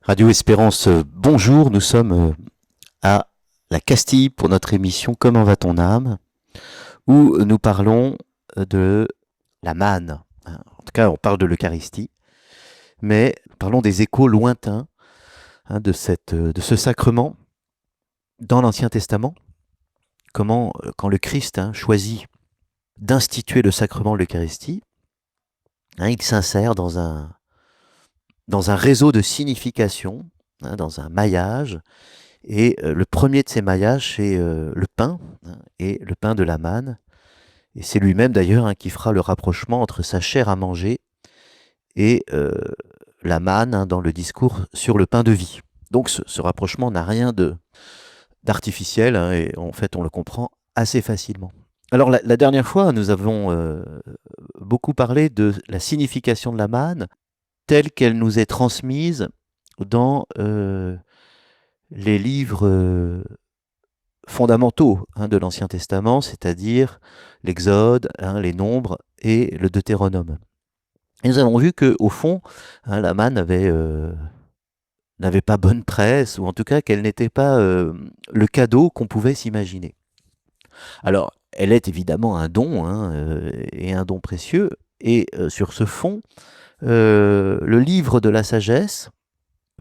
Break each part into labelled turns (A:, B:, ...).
A: Radio Espérance, bonjour, nous sommes à la Castille pour notre émission Comment va ton âme, où nous parlons de la manne. En tout cas, on parle de l'Eucharistie, mais nous parlons des échos lointains de ce sacrement dans l'Ancien Testament. Comment, quand le Christ choisit d'instituer le sacrement de l'Eucharistie, il s'insère dans un réseau de signification, dans un maillage. Et le premier de ces maillages, c'est le pain, et le pain de la manne. Et c'est lui-même d'ailleurs qui fera le rapprochement entre sa chair à manger et la manne dans le discours sur le pain de vie. Donc ce rapprochement n'a rien d'artificiel, et en fait on le comprend assez facilement. Alors la dernière fois, nous avons beaucoup parlé de la signification de la manne telle qu'elle nous est transmise dans les livres fondamentaux de l'Ancien Testament, c'est-à-dire l'Exode, les Nombres et le Deutéronome. Et nous avons vu que, au fond, la manne n'avait pas bonne presse, ou en tout cas qu'elle n'était pas le cadeau qu'on pouvait s'imaginer. Alors, elle est évidemment un don, et un don précieux, et sur ce fond, le livre de la sagesse,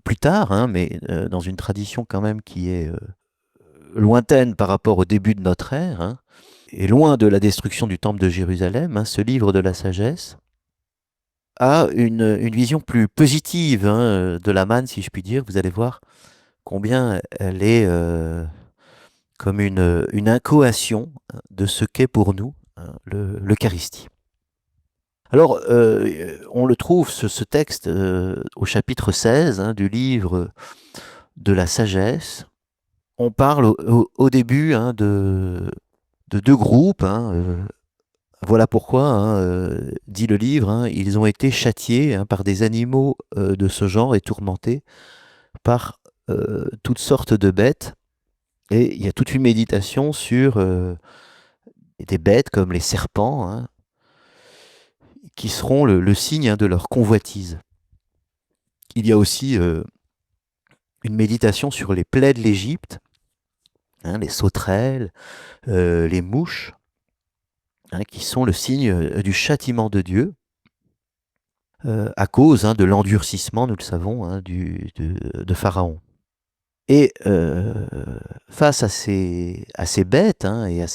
A: plus tard, mais dans une tradition quand même qui est lointaine par rapport au début de notre ère, et loin de la destruction du temple de Jérusalem, ce livre de la sagesse a une vision plus positive de la manne, si je puis dire. Vous allez voir combien elle est comme une incoation de ce qu'est pour nous l'Eucharistie. Alors, on le trouve, ce texte, au chapitre 16 du livre de la sagesse. On parle au début de deux groupes. Voilà pourquoi, dit le livre, ils ont été châtiés par des animaux de ce genre et tourmentés par toutes sortes de bêtes. Et il y a toute une méditation sur des bêtes comme les serpents, qui seront le signe de leur convoitise. Il y a aussi une méditation sur les plaies de l'Égypte, les sauterelles, les mouches, qui sont le signe du châtiment de Dieu, à cause de l'endurcissement, nous le savons, de Pharaon. Et face à ces bêtes et à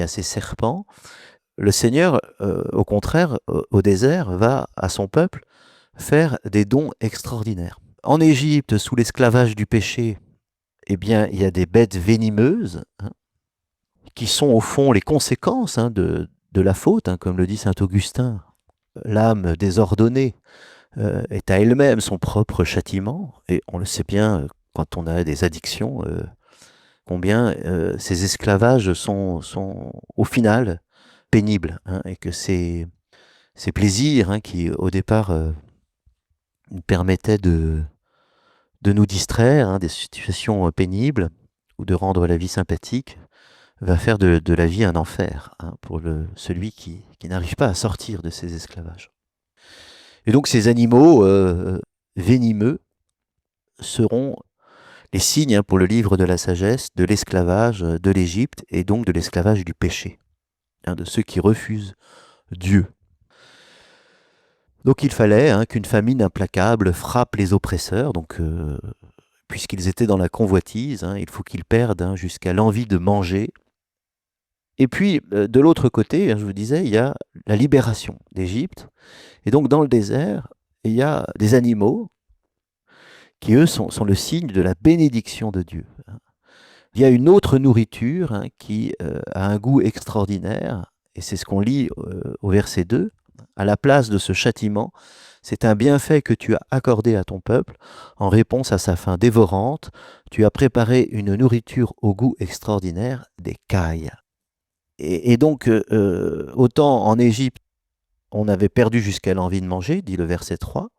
A: ces serpents, le Seigneur, au contraire, au désert, va à son peuple faire des dons extraordinaires. En Égypte, sous l'esclavage du péché, eh bien, il y a des bêtes venimeuses, qui sont au fond les conséquences de la faute, comme le dit saint Augustin. L'âme désordonnée est à elle-même son propre châtiment, et on le sait bien quand on a des addictions, combien ces esclavages sont au final pénibles, et que ces plaisirs qui au départ nous permettaient de nous distraire des situations pénibles ou de rendre la vie sympathique, va faire de la vie un enfer pour celui qui n'arrive pas à sortir de ces esclavages. Et donc ces animaux venimeux seront les signes pour le livre de la sagesse de l'esclavage de l'Égypte et donc de l'esclavage du péché, de ceux qui refusent Dieu. Donc il fallait qu'une famine implacable frappe les oppresseurs, donc puisqu'ils étaient dans la convoitise, il faut qu'ils perdent jusqu'à l'envie de manger. Et puis, de l'autre côté, je vous disais, il y a la libération d'Égypte. Et donc, dans le désert, il y a des animaux qui, eux, sont le signe de la bénédiction de Dieu. Il y a une autre nourriture qui a un goût extraordinaire, et c'est ce qu'on lit au verset 2. À la place de ce châtiment, c'est un bienfait que tu as accordé à ton peuple en réponse à sa faim dévorante. Tu as préparé une nourriture au goût extraordinaire, des cailles. Et donc, autant en Égypte, on avait perdu jusqu'à l'envie de manger, dit le verset 3,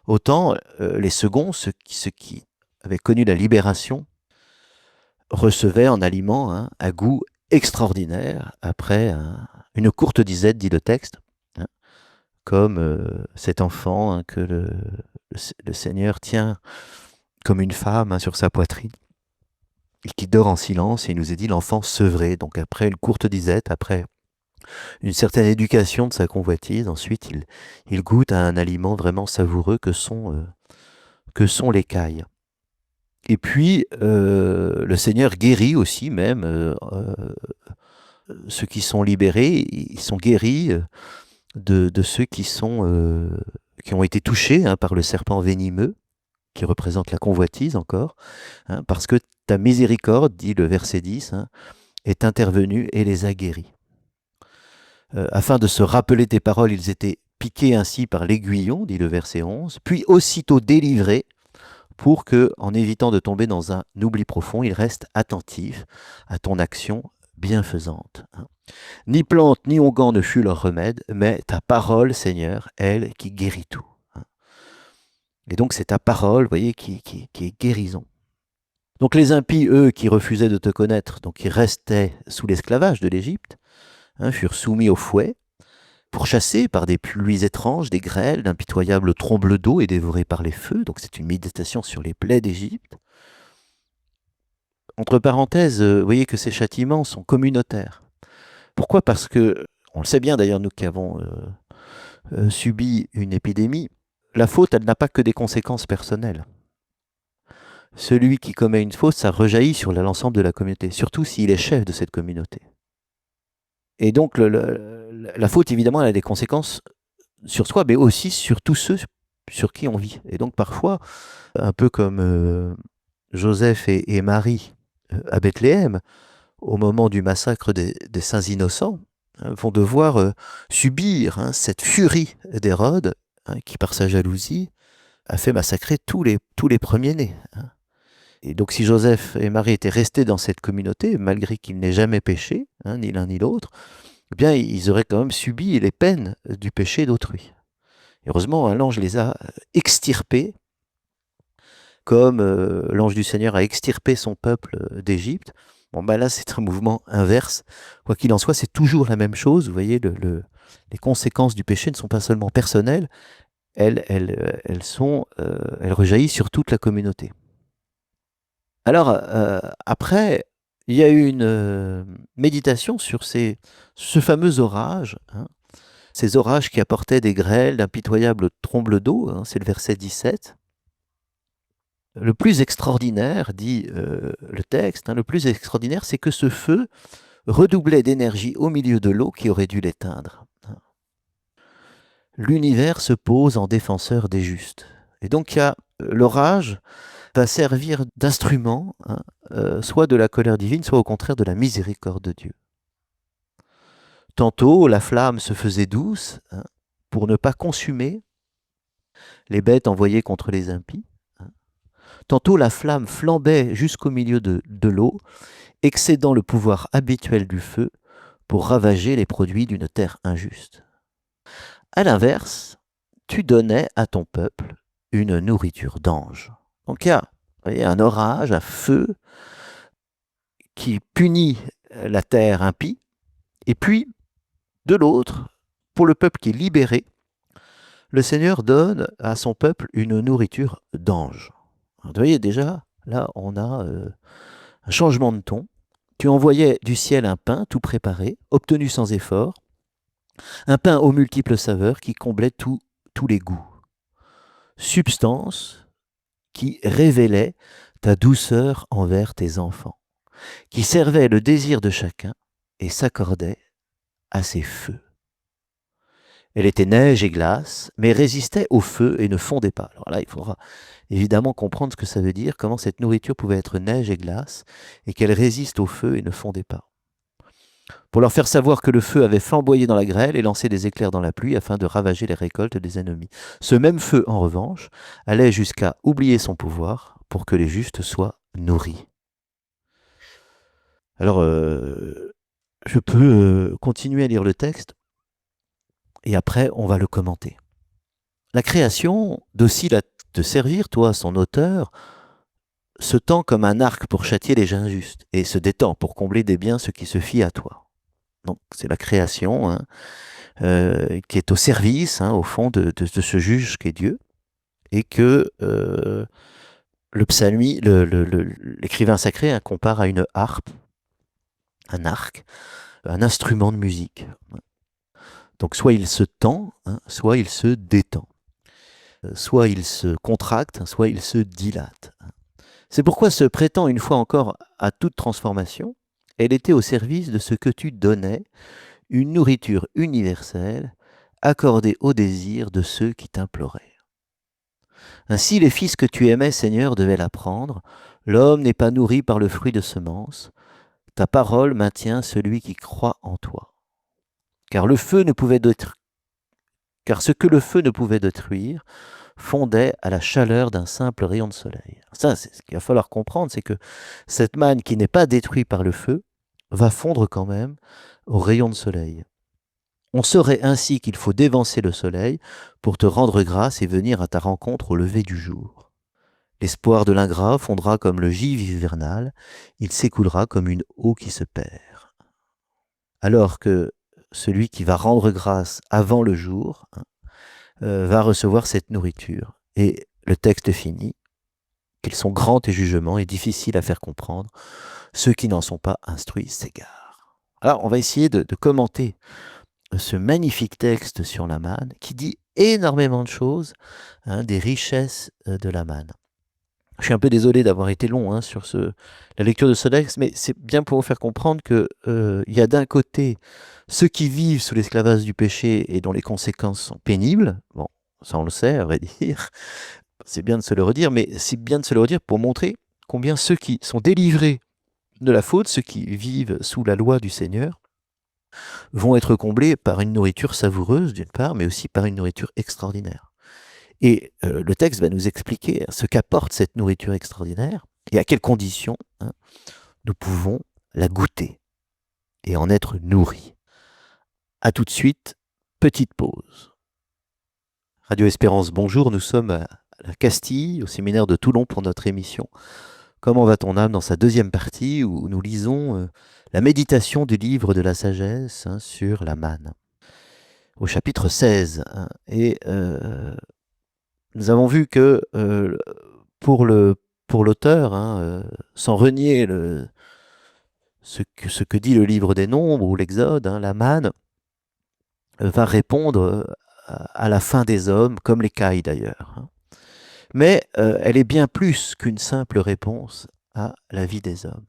A: autant les seconds, ceux qui avaient connu la libération, recevaient en aliment à goût extraordinaire après une courte disette, dit le texte, comme cet enfant que le Seigneur tient comme une femme sur sa poitrine, et qui dort en silence, et il nous est dit l'enfant sevré. Donc après une courte disette, après une certaine éducation de sa convoitise, ensuite il goûte à un aliment vraiment savoureux que sont l'écaille. Et puis le Seigneur guérit aussi même ceux qui sont libérés, ils sont guéris de ceux qui ont été touchés par le serpent venimeux, qui représente la convoitise encore, parce que ta miséricorde, dit le verset 10, est intervenue et les a guéris. Afin de se rappeler tes paroles, ils étaient piqués ainsi par l'aiguillon, dit le verset 11, puis aussitôt délivrés, pour que, en évitant de tomber dans un oubli profond, ils restent attentifs à ton action bienfaisante. Ni plante ni onguent ne fut leur remède, mais ta parole, Seigneur, elle qui guérit tout. Et donc c'est ta parole, vous voyez, qui est guérison. Donc les impies, eux, qui refusaient de te connaître, donc qui restaient sous l'esclavage de l'Égypte, furent soumis au fouet, pourchassés par des pluies étranges, des grêles, d'impitoyables trombles d'eau et dévorés par les feux. Donc c'est une méditation sur les plaies d'Égypte. Entre parenthèses, vous voyez que ces châtiments sont communautaires. Pourquoi ? Parce que, on le sait bien d'ailleurs, nous qui avons subi une épidémie, la faute, elle n'a pas que des conséquences personnelles. Celui qui commet une faute, ça rejaillit sur l'ensemble de la communauté, surtout s'il est chef de cette communauté. Et donc, la faute, évidemment, elle a des conséquences sur soi, mais aussi sur tous ceux sur qui on vit. Et donc, parfois, un peu comme Joseph et Marie à Bethléem, au moment du massacre des saints innocents, vont devoir subir cette furie d'Hérode, qui, par sa jalousie, a fait massacrer tous les premiers-nés. Et donc, si Joseph et Marie étaient restés dans cette communauté, malgré qu'ils n'aient jamais péché, ni l'un ni l'autre, eh bien, ils auraient quand même subi les peines du péché d'autrui. Heureusement, l'ange les a extirpés, comme l'ange du Seigneur a extirpé son peuple d'Égypte. Bon, là, c'est un mouvement inverse. Quoi qu'il en soit, c'est toujours la même chose. Vous voyez, les conséquences du péché ne sont pas seulement personnelles, elles rejaillissent sur toute la communauté. Alors, après, il y a eu une méditation sur ce fameux orage, ces orages qui apportaient des grêles, d'impitoyables trombles d'eau, c'est le verset 17. Le plus extraordinaire, dit le texte, le plus extraordinaire, c'est que ce feu redoublait d'énergie au milieu de l'eau qui aurait dû l'éteindre. L'univers se pose en défenseur des justes. Et donc, l'orage va servir d'instrument, soit de la colère divine, soit au contraire de la miséricorde de Dieu. Tantôt, la flamme se faisait douce pour ne pas consumer les bêtes envoyées contre les impies. Tantôt, la flamme flambait jusqu'au milieu de l'eau, excédant le pouvoir habituel du feu pour ravager les produits d'une terre injuste. À l'inverse, tu donnais à ton peuple une nourriture d'ange. Donc il y a un orage, un feu qui punit la terre impie, et puis, de l'autre, pour le peuple qui est libéré, le Seigneur donne à son peuple une nourriture d'ange. Vous voyez déjà, là on a un changement de ton. Tu envoyais du ciel un pain tout préparé, obtenu sans effort, un pain aux multiples saveurs qui comblait tous les goûts. Substance qui révélait ta douceur envers tes enfants, qui servait le désir de chacun et s'accordait à ses feux. Elle était neige et glace, mais résistait au feu et ne fondait pas. Alors là, il faudra évidemment comprendre ce que ça veut dire, comment cette nourriture pouvait être neige et glace, et qu'elle résiste au feu et ne fondait pas. Pour leur faire savoir que le feu avait flamboyé dans la grêle et lancé des éclairs dans la pluie afin de ravager les récoltes des ennemis. Ce même feu, en revanche, allait jusqu'à oublier son pouvoir pour que les justes soient nourris. Alors, je peux continuer à lire le texte, et après, on va le commenter. La création, docile à te servir, toi, son auteur, se tend comme un arc pour châtier les injustes, et se détend pour combler des biens ceux qui se fient à toi. Donc, c'est la création qui est au service, au fond, de ce juge qu'est Dieu, et que l'écrivain sacré compare à une harpe, un arc, un instrument de musique. Donc soit il se tend, soit il se détend. Soit il se contracte, soit il se dilate. C'est pourquoi se prêtant une fois encore à toute transformation, elle était au service de ce que tu donnais, une nourriture universelle, accordée au désir de ceux qui t'imploraient. Ainsi les fils que tu aimais, Seigneur, devaient l'apprendre. L'homme n'est pas nourri par le fruit de semence. Ta parole maintient celui qui croit en toi. Car car ce que le feu ne pouvait détruire fondait à la chaleur d'un simple rayon de soleil. Ça, c'est ce qu'il va falloir comprendre, c'est que cette manne qui n'est pas détruite par le feu va fondre quand même au rayon de soleil. On saurait ainsi qu'il faut dévancer le soleil pour te rendre grâce et venir à ta rencontre au lever du jour. L'espoir de l'ingrat fondra comme le givre hivernal, il s'écoulera comme une eau qui se perd. Alors que celui qui va rendre grâce avant le jour va recevoir cette nourriture. Et le texte finit, qu'ils sont grands tes jugements et difficiles à faire comprendre, ceux qui n'en sont pas instruits s'égarent. Alors on va essayer de commenter ce magnifique texte sur la manne qui dit énormément de choses, des richesses de la manne. Je suis un peu désolé d'avoir été long sur la lecture de ce texte, mais c'est bien pour vous faire comprendre qu'il y a d'un côté ceux qui vivent sous l'esclavage du péché et dont les conséquences sont pénibles. Bon, ça on le sait, à vrai dire. C'est bien de se le redire, mais c'est bien de se le redire pour montrer combien ceux qui sont délivrés de la faute, ceux qui vivent sous la loi du Seigneur, vont être comblés par une nourriture savoureuse d'une part, mais aussi par une nourriture extraordinaire. Et le texte va nous expliquer ce qu'apporte cette nourriture extraordinaire et à quelles conditions nous pouvons la goûter et en être nourris. A tout de suite, petite pause. Radio Espérance, bonjour, nous sommes à la Castille, au séminaire de Toulon pour notre émission Comment va ton âme dans sa deuxième partie où nous lisons la méditation du livre de la sagesse sur la manne, au chapitre 16. Et nous avons vu que pour l'auteur, sans renier ce que dit le livre des Nombres ou l'Exode, la manne va répondre à la fin des hommes, comme l'écaille d'ailleurs. Mais elle est bien plus qu'une simple réponse à la vie des hommes.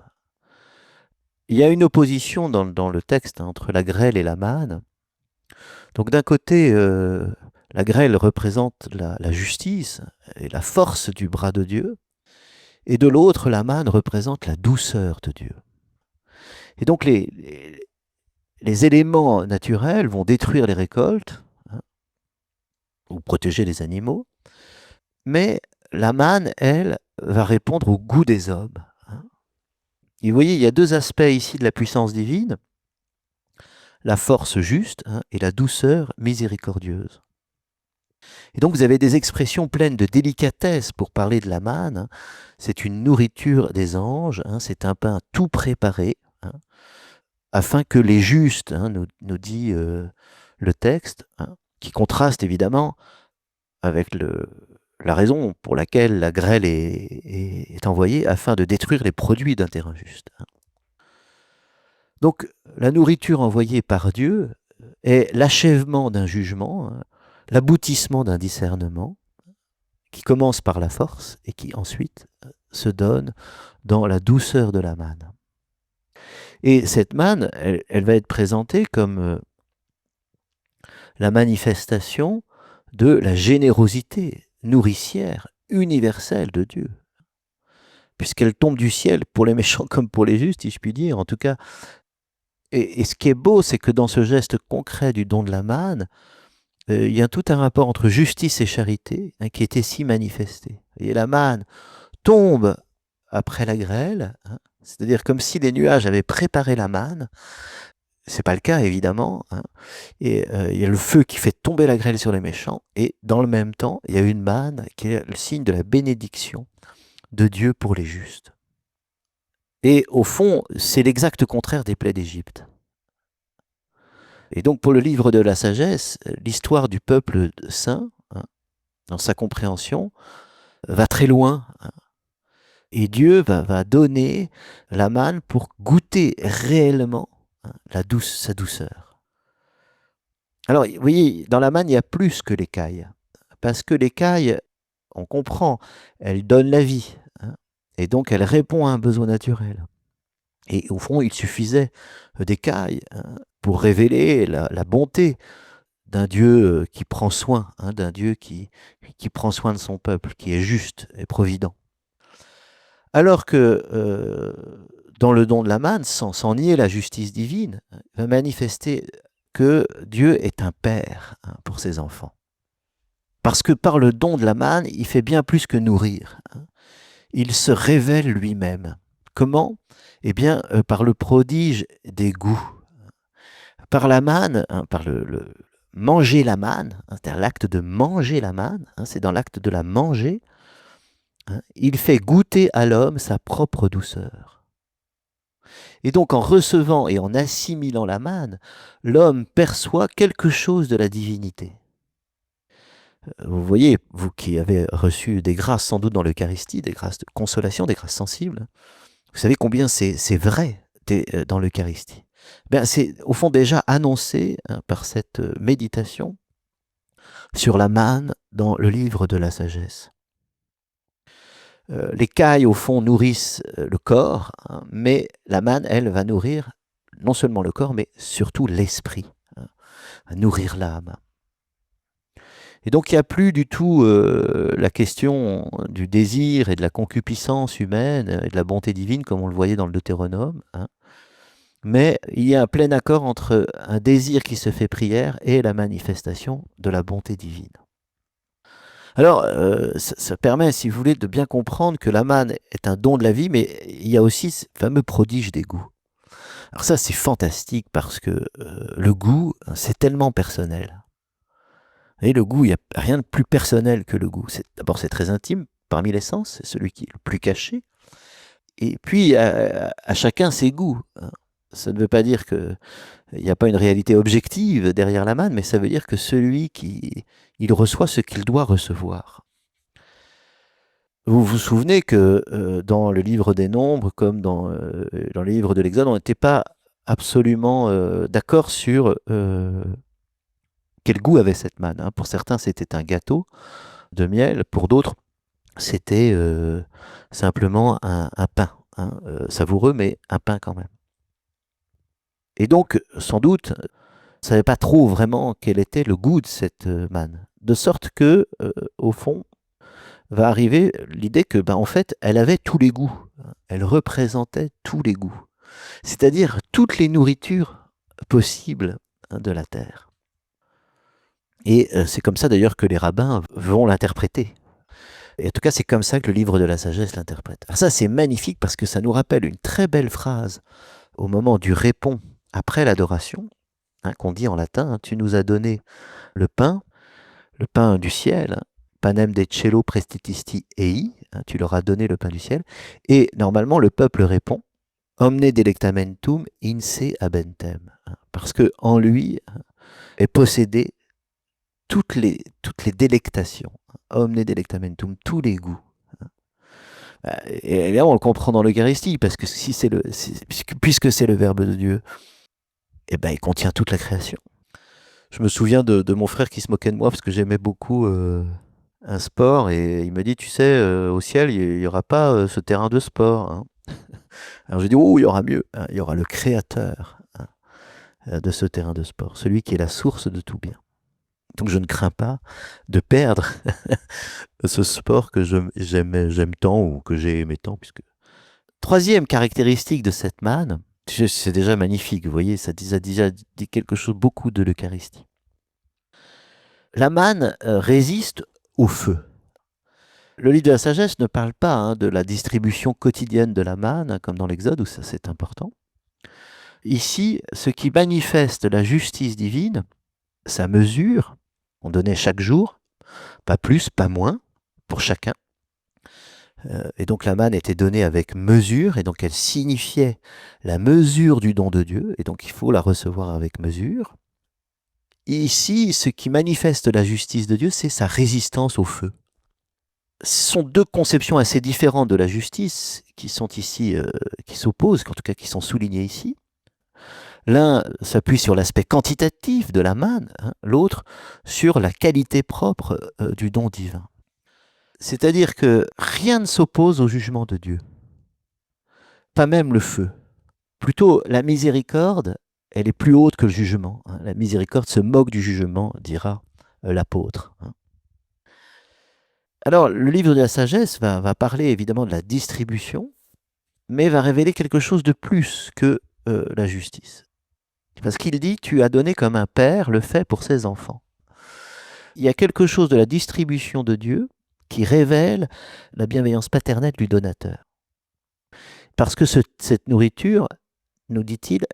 A: Il y a une opposition dans le texte entre la grêle et la manne. Donc d'un côté, la grêle représente la justice et la force du bras de Dieu, et de l'autre, la manne représente la douceur de Dieu. Et donc les éléments naturels vont détruire les récoltes, ou protéger les animaux, mais la manne, elle, va répondre au goût des hommes. Et vous voyez, il y a deux aspects ici de la puissance divine, la force juste et la douceur miséricordieuse. Et donc vous avez des expressions pleines de délicatesse pour parler de la manne. C'est une nourriture des anges, c'est un pain tout préparé, afin que les justes, nous dit le texte, qui contraste évidemment avec la raison pour laquelle la grêle est envoyée, afin de détruire les produits d'un terrain juste. Donc la nourriture envoyée par Dieu est l'achèvement d'un jugement, l'aboutissement d'un discernement, qui commence par la force et qui ensuite se donne dans la douceur de la manne. Et cette manne, elle va être présentée comme la manifestation de la générosité nourricière universelle de Dieu. Puisqu'elle tombe du ciel pour les méchants comme pour les justes, si je puis dire. En tout cas, et ce qui est beau, c'est que dans ce geste concret du don de la manne, il y a tout un rapport entre justice et charité qui est ici manifesté. Et la manne tombe après la grêle, c'est-à-dire comme si les nuages avaient préparé la manne. C'est pas le cas évidemment, et il y a le feu qui fait tomber la grêle sur les méchants, et dans le même temps, il y a une manne qui est le signe de la bénédiction de Dieu pour les justes. Et au fond, c'est l'exact contraire des plaies d'Égypte. Et donc pour le livre de la sagesse, l'histoire du peuple saint, dans sa compréhension, va très loin Et Dieu va donner la manne pour goûter réellement sa douceur. Alors, vous voyez, dans la manne, il y a plus que l'écaille. Parce que l'écaille, on comprend, elle donne la vie. Et donc, elle répond à un besoin naturel. Et au fond, il suffisait d'écailles pour révéler la bonté d'un Dieu qui prend soin, d'un Dieu qui prend soin de son peuple, qui est juste et provident. Alors que dans le don de la manne, sans nier la justice divine, va manifester que Dieu est un père pour ses enfants. Parce que par le don de la manne, il fait bien plus que nourrir. Il se révèle lui-même. Comment ? Eh bien, par le prodige des goûts. Par la manne, par le manger la manne, c'est-à-dire l'acte de manger la manne, c'est dans l'acte de la manger, il fait goûter à l'homme sa propre douceur. Et donc en recevant et en assimilant la manne, l'homme perçoit quelque chose de la divinité. Vous voyez, vous qui avez reçu des grâces sans doute dans l'Eucharistie, des grâces de consolation, des grâces sensibles, vous savez combien c'est vrai dans l'Eucharistie. C'est au fond déjà annoncé par cette méditation sur la manne dans le livre de la sagesse. Les cailles, au fond, nourrissent le corps, mais la manne, elle, va nourrir non seulement le corps, mais surtout l'esprit, va nourrir l'âme. Et donc, il n'y a plus du tout la question du désir et de la concupiscence humaine et de la bonté divine, comme on le voyait dans le Deutéronome, mais il y a un plein accord entre un désir qui se fait prière et la manifestation de la bonté divine. Alors, ça permet, si vous voulez, de bien comprendre que la manne est un don de la vie, mais il y a aussi ce fameux prodige des goûts. Alors ça, c'est fantastique parce que le goût, c'est tellement personnel. Et le goût, il n'y a rien de plus personnel que le goût. D'abord, c'est très intime, parmi les sens, c'est celui qui est le plus caché. Et puis, à chacun ses goûts. Ça ne veut pas dire qu'il n'y a pas une réalité objective derrière la manne, mais ça veut dire que celui il reçoit ce qu'il doit recevoir. Vous vous souvenez que dans le livre des Nombres, comme dans le livre de l'Exode, on n'était pas absolument d'accord sur quel goût avait cette manne. Pour certains, c'était un gâteau de miel. Pour d'autres, c'était simplement un pain. Savoureux, mais un pain quand même. Et donc, sans doute, on ne savait pas trop vraiment quel était le goût de cette manne. De sorte que, au fond, va arriver l'idée que, en fait, elle avait tous les goûts. Elle représentait tous les goûts. C'est-à-dire toutes les nourritures possibles de la terre. Et c'est comme ça d'ailleurs que les rabbins vont l'interpréter. Et en tout cas, c'est comme ça que le livre de la sagesse l'interprète. Alors ça, c'est magnifique parce que ça nous rappelle une très belle phrase au moment du répond après l'adoration, qu'on dit en latin, tu nous as donné le pain du ciel, panem de cielo prestitisti ei, tu leur as donné le pain du ciel, et normalement le peuple répond, omne delectamentum inse habentem, parce que en lui est possédé toutes les délectations, omne delectamentum, tous les goûts. Et là, on le comprend dans l'Eucharistie, parce que puisque c'est le Verbe de Dieu, il contient toute la création. Je me souviens de mon frère qui se moquait de moi parce que j'aimais beaucoup un sport, et il me dit, tu sais, au ciel, il n'y aura pas ce terrain de sport. Alors j'ai dit, il y aura mieux, il y aura le créateur de ce terrain de sport, celui qui est la source de tout bien. Donc je ne crains pas de perdre ce sport que j'aime tant, ou que j'ai aimé tant. Troisième caractéristique de cette manne, c'est déjà magnifique, vous voyez, ça a déjà dit quelque chose beaucoup de l'Eucharistie. La manne résiste au feu. Le livre de la sagesse ne parle pas de la distribution quotidienne de la manne, comme dans l'Exode, où ça c'est important. Ici, ce qui manifeste la justice divine, sa mesure, on donnait chaque jour, pas plus, pas moins, pour chacun. Et donc la manne était donnée avec mesure, et donc elle signifiait la mesure du don de Dieu, et donc il faut la recevoir avec mesure. Et ici, ce qui manifeste la justice de Dieu, c'est sa résistance au feu. Ce sont deux conceptions assez différentes de la justice qui sont ici, qui s'opposent, en tout cas qui sont soulignées ici. L'un s'appuie sur l'aspect quantitatif de la manne, hein, l'autre sur la qualité propre du don divin. C'est-à-dire que rien ne s'oppose au jugement de Dieu, pas même le feu. Plutôt, la miséricorde, elle est plus haute que le jugement. Hein. La miséricorde se moque du jugement, dira l'apôtre. Hein. Alors, le livre de la sagesse va parler évidemment de la distribution, mais va révéler quelque chose de plus que la justice. Parce qu'il dit, tu as donné comme un père le fait pour ses enfants. Il y a quelque chose de la distribution de Dieu qui révèle la bienveillance paternelle du donateur. Parce que cette nourriture, nous dit-il,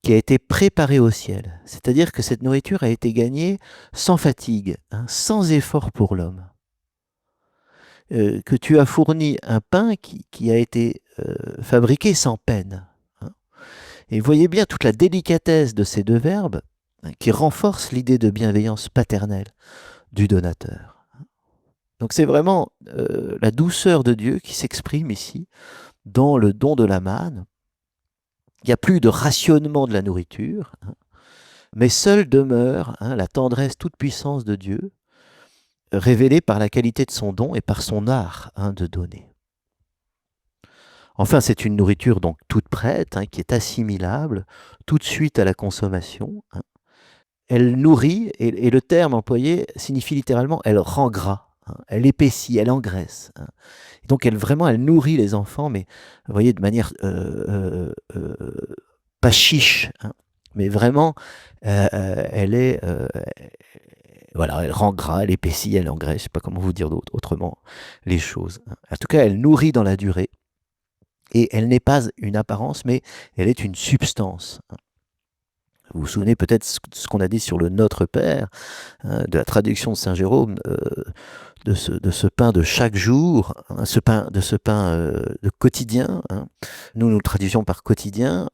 A: qui a été préparée au ciel. C'est-à-dire que cette nourriture a été gagnée sans fatigue, hein, sans effort pour l'homme. Que tu as fourni un pain qui a été fabriqué sans peine. Hein. Et vous voyez bien toute la délicatesse de ces deux verbes hein, qui renforcent l'idée de bienveillance paternelle du donateur. Donc c'est vraiment la douceur de Dieu qui s'exprime ici dans le don de la manne. Il n'y a plus de rationnement de la nourriture, hein, mais seule demeure hein, la tendresse toute puissance de Dieu, révélée par la qualité de son don et par son art hein, de donner. Enfin, c'est une nourriture donc toute prête, hein, qui est assimilable tout de suite à la consommation. Hein. Elle nourrit, et le terme employé signifie littéralement elle rend gras, hein, elle épaissit, elle engraisse. Hein. Donc elle nourrit les enfants, mais vous voyez, de manière pas chiche, hein, mais vraiment, elle est... voilà, elle rend gras, elle épaissit, elle engraisse, je ne sais pas comment vous dire autrement les choses. Hein. En tout cas, elle nourrit dans la durée, et elle n'est pas une apparence, mais elle est une substance. Hein. Vous vous souvenez peut-être ce qu'on a dit sur le Notre Père, hein, de la traduction de Saint Jérôme, de ce pain de chaque jour, hein, de ce pain de quotidien. Hein. Nous le traduisons par quotidien,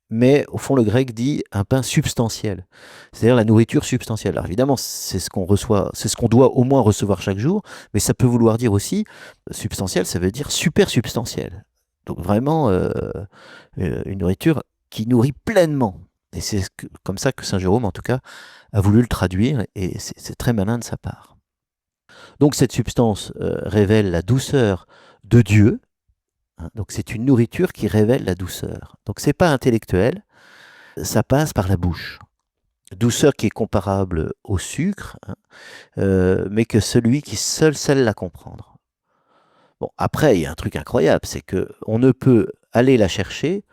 A: mais au fond le grec dit un pain substantiel, c'est-à-dire la nourriture substantielle. Alors évidemment, c'est ce qu'on reçoit, c'est ce qu'on doit au moins recevoir chaque jour, mais ça peut vouloir dire aussi, substantiel, ça veut dire super substantiel. Donc vraiment une nourriture qui nourrit pleinement. Et c'est comme ça que Saint Jérôme, en tout cas, a voulu le traduire, et c'est très malin de sa part. Donc cette substance révèle la douceur de Dieu. Hein, donc c'est une nourriture qui révèle la douceur. Donc c'est pas intellectuel, ça passe par la bouche. Douceur qui est comparable au sucre, hein, mais que celui qui seul sait la comprendre. Bon, après, il y a un truc incroyable, c'est que on ne peut aller la chercher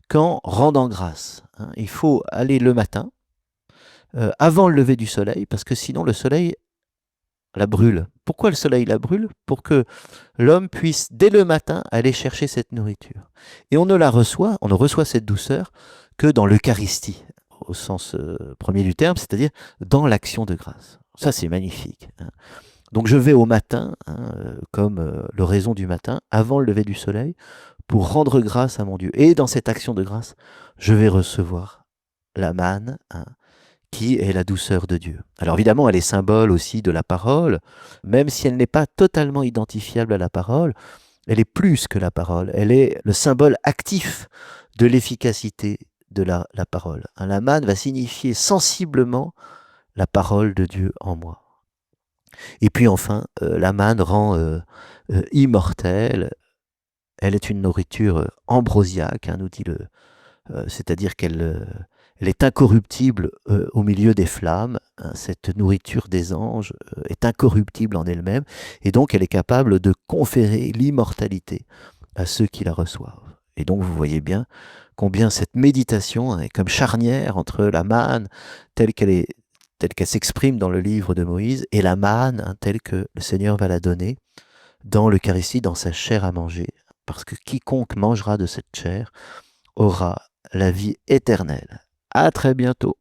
A: qu'en rendant grâce. Hein. Il faut aller le matin, avant le lever du soleil, parce que sinon le soleil la brûle. Pourquoi le soleil la brûle? Pour que l'homme puisse, dès le matin, aller chercher cette nourriture. Et on ne reçoit cette douceur que dans l'Eucharistie, au sens premier du terme, c'est-à-dire dans l'action de grâce. Ça, c'est magnifique. Hein. Donc je vais au matin, hein, comme l'oraison du matin, avant le lever du soleil, pour rendre grâce à mon Dieu. Et dans cette action de grâce, je vais recevoir la manne, hein, qui est la douceur de Dieu. Alors évidemment, elle est symbole aussi de la parole, même si elle n'est pas totalement identifiable à la parole, elle est plus que la parole, elle est le symbole actif de l'efficacité de la parole. La manne va signifier sensiblement la parole de Dieu en moi. Et puis enfin, la manne rend immortelle, elle est une nourriture ambrosiaque, hein, nous dit c'est-à-dire qu'elle est incorruptible au milieu des flammes. Hein, cette nourriture des anges est incorruptible en elle-même, et donc elle est capable de conférer l'immortalité à ceux qui la reçoivent. Et donc vous voyez bien combien cette méditation est comme charnière entre la manne telle qu'elle s'exprime dans le livre de Moïse, et la manne hein, telle que le Seigneur va la donner dans l'Eucharistie, dans sa chair à manger. Parce que quiconque mangera de cette chair aura la vie éternelle. À très bientôt.